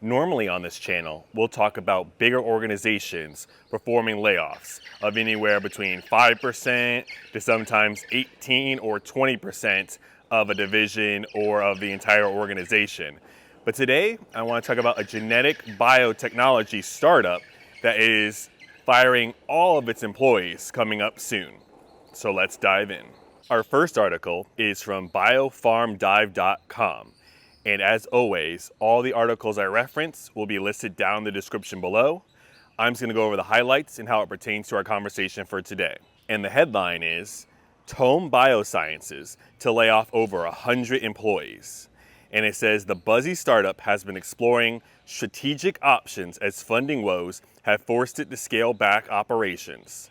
Normally on this channel, we'll talk about bigger organizations performing layoffs of anywhere between 5% to sometimes 18 or 20% of a division or of the entire organization. But today, I want to talk about a genetic biotechnology startup that is firing all of its employees coming up soon. So let's dive in. Our first article is from biofarmdive.com. And as always, all the articles I reference will be listed down in the description below. I'm just going to go over the highlights and how it pertains to our conversation for today. And the headline is, Tome Biosciences to lay off over 100 employees. And it says the buzzy startup has been exploring strategic options as funding woes have forced it to scale back operations.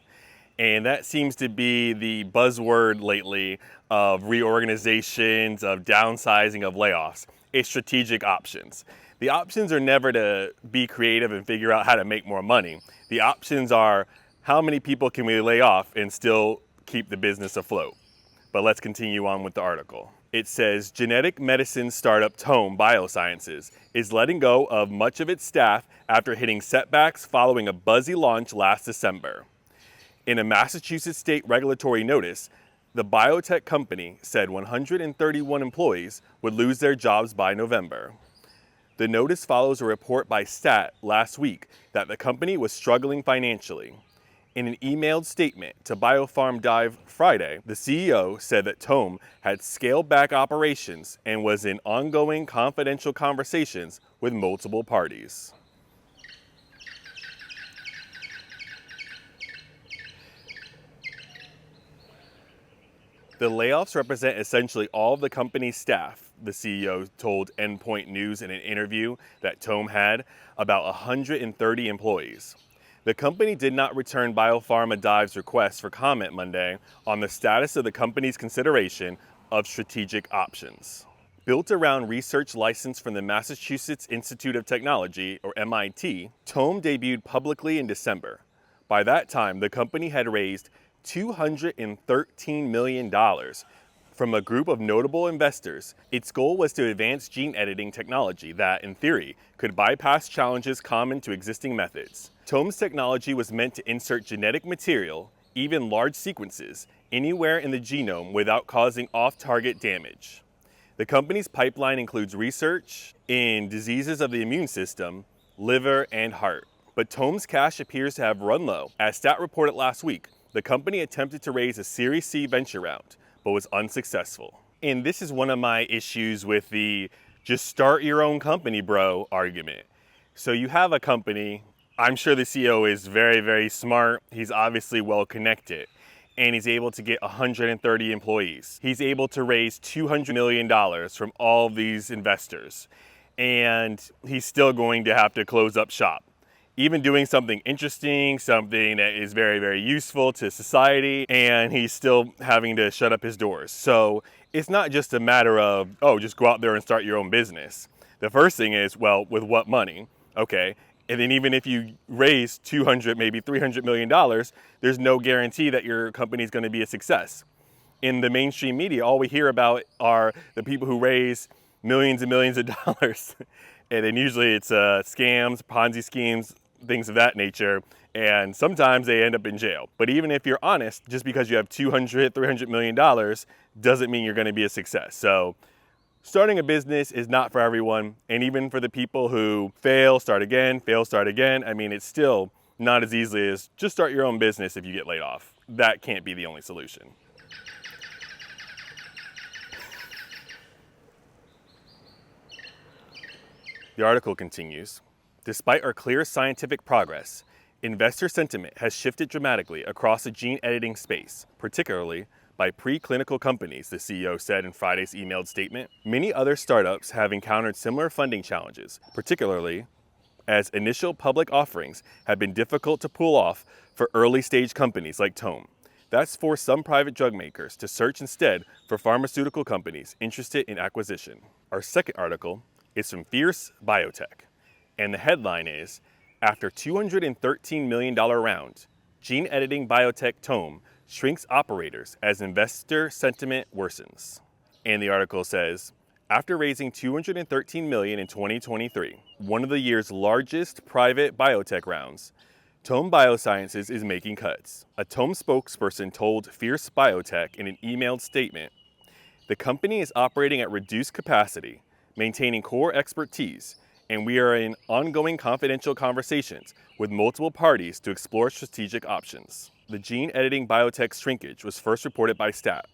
And that seems to be the buzzword lately of reorganizations, of downsizing, of layoffs. It's strategic options. The options are never to be creative and figure out how to make more money. The options are how many people can we lay off and still keep the business afloat. But let's continue on with the article. It says genetic medicine startup Tome Biosciences is letting go of much of its staff after hitting setbacks following a buzzy launch last December. In a Massachusetts state regulatory notice, the biotech company said 131 employees would lose their jobs by November. The notice follows a report by Stat last week that the company was struggling financially. In an emailed statement to BiofarmDive Friday, the CEO said that Tome had scaled back operations and was in ongoing confidential conversations with multiple parties. The layoffs represent essentially all of the company's staff, the CEO told Endpoint News in an interview that Tome had about 130 employees. The company did not return BiofarmDive's request for comment Monday on the status of the company's consideration of strategic options. Built around research license from the Massachusetts Institute of Technology, or MIT, Tome debuted publicly in December. By that time, the company had raised $213 million from a group of notable investors. Its goal was to advance gene editing technology that, in theory, could bypass challenges common to existing methods. Tome's technology was meant to insert genetic material, even large sequences, anywhere in the genome without causing off-target damage. The company's pipeline includes research in diseases of the immune system, liver, and heart. But Tome's cash appears to have run low. As Stat reported last week, the company attempted to raise a Series C venture round, but was unsuccessful. And this is one of my issues with the just start your own company, bro argument. So you have a company, I'm sure the CEO is very, very smart. He's obviously well connected, and he's able to get 130 employees. He's able to raise $200 million from all of these investors, and he's still going to have to close up shop. Even doing something interesting, something that is very, very useful to society, and he's still having to shut up his doors. So it's not just a matter of, oh, just go out there and start your own business. The first thing is, well, with what money? Okay. And then even if you raise 200, maybe $300 million, there's no guarantee that your company is going to be a success. In the mainstream media, all we hear about are the people who raise millions and millions of dollars. And then usually it's scams, Ponzi schemes, things of that nature, and sometimes they end up in jail. But even if you're honest, just because you have $300 million doesn't mean you're going to be a success. So starting a business is not for everyone, and even for the people who fail, start again, I mean, it's still not as easily as just start your own business if you get laid off. That can't be the only solution. The article continues. Despite our clear scientific progress, investor sentiment has shifted dramatically across the gene editing space, particularly by preclinical companies, the CEO said in Friday's emailed statement. Many other startups have encountered similar funding challenges, particularly as initial public offerings have been difficult to pull off for early-stage companies like Tome. That's forced some private drug makers to search instead for pharmaceutical companies interested in acquisition. Our second article is from Fierce Biotech. And the headline is, after $213 million round, gene editing biotech Tome shrinks operators as investor sentiment worsens. And the article says, After raising $213 million in 2023, one of the year's largest private biotech rounds, Tome Biosciences is making cuts. A Tome spokesperson told Fierce Biotech in an emailed statement, "The company is operating at reduced capacity, maintaining core expertise, and we are in ongoing confidential conversations with multiple parties to explore strategic options." The gene editing biotech shrinkage was first reported by Stat.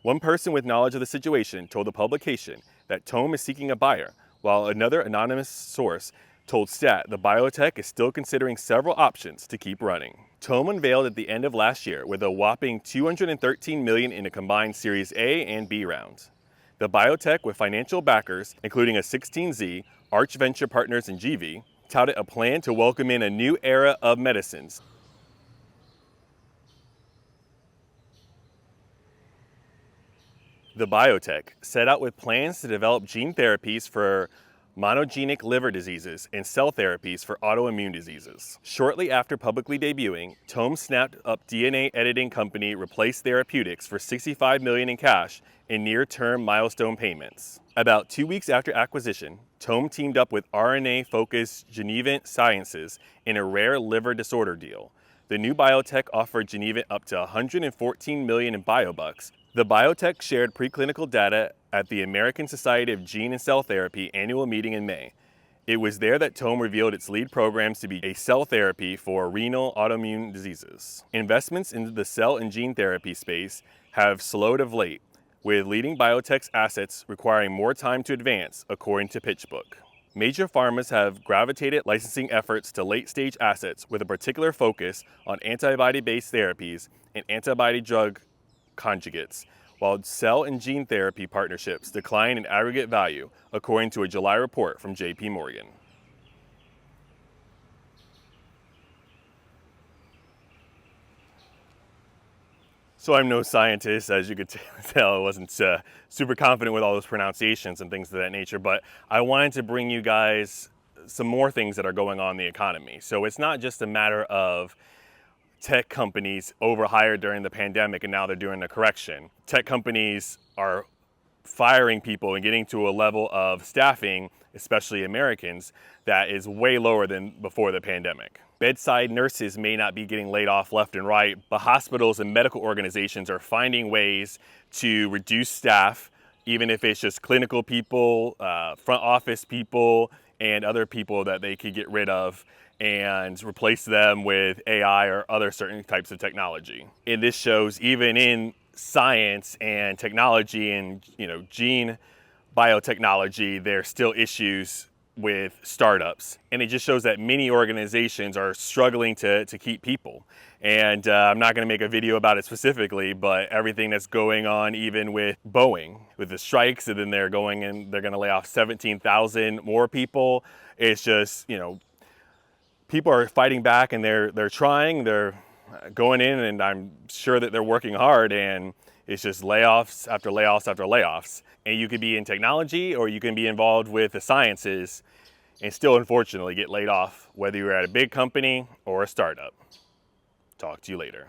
One person with knowledge of the situation told the publication that Tome is seeking a buyer, while another anonymous source told Stat the biotech is still considering several options to keep running. Tome unveiled at the end of last year with a whopping $213 million in a combined Series A and B round. The biotech, with financial backers, including a 16Z, Arch Venture Partners, and GV, touted a plan to welcome in a new era of medicines. The biotech set out with plans to develop gene therapies for monogenic liver diseases and cell therapies for autoimmune diseases. Shortly after publicly debuting, Tome snapped up DNA editing company Replace Therapeutics for $65 million in cash in near-term milestone payments. About 2 weeks after acquisition, Tome teamed up with RNA-focused Genevant Sciences in a rare liver disorder deal. The new biotech offered Genevant up to $114 million in biobucks. The biotech shared preclinical data at the American Society of Gene and Cell Therapy annual meeting in May. It was there that Tome revealed its lead programs to be a cell therapy for renal autoimmune diseases. Investments into the cell and gene therapy space have slowed of late, with leading biotech's assets requiring more time to advance, according to PitchBook. Major pharmas have gravitated licensing efforts to late-stage assets with a particular focus on antibody-based therapies and antibody-drug conjugates, while cell and gene therapy partnerships decline in aggregate value, according to a July report from JP Morgan. So I'm no scientist, as you could tell. I wasn't super confident with all those pronunciations and things of that nature, but I wanted to bring you guys some more things that are going on in the economy. So it's not just a matter of tech companies overhired during the pandemic and now they're doing a correction. Tech companies are firing people and getting to a level of staffing, especially Americans, that is way lower than before the pandemic. Bedside nurses may not be getting laid off left and right, but hospitals and medical organizations are finding ways to reduce staff, even if it's just clinical people, front office people, and other people that they could get rid of and replace them with AI or other certain types of technology. And this shows even in science and technology and gene biotechnology, there's still issues with startups, and it just shows that many organizations are struggling to keep people. And I'm not going to make a video about it specifically, but everything that's going on even with Boeing, with the strikes, and then they're going and they're going to lay off 17,000 more people. It's just, people are fighting back, and they're going in, and I'm sure that they're working hard, and it's just layoffs after layoffs after layoffs. And you could be in technology or you can be involved with the sciences and still unfortunately get laid off, whether you're at a big company or a startup. Talk to you later.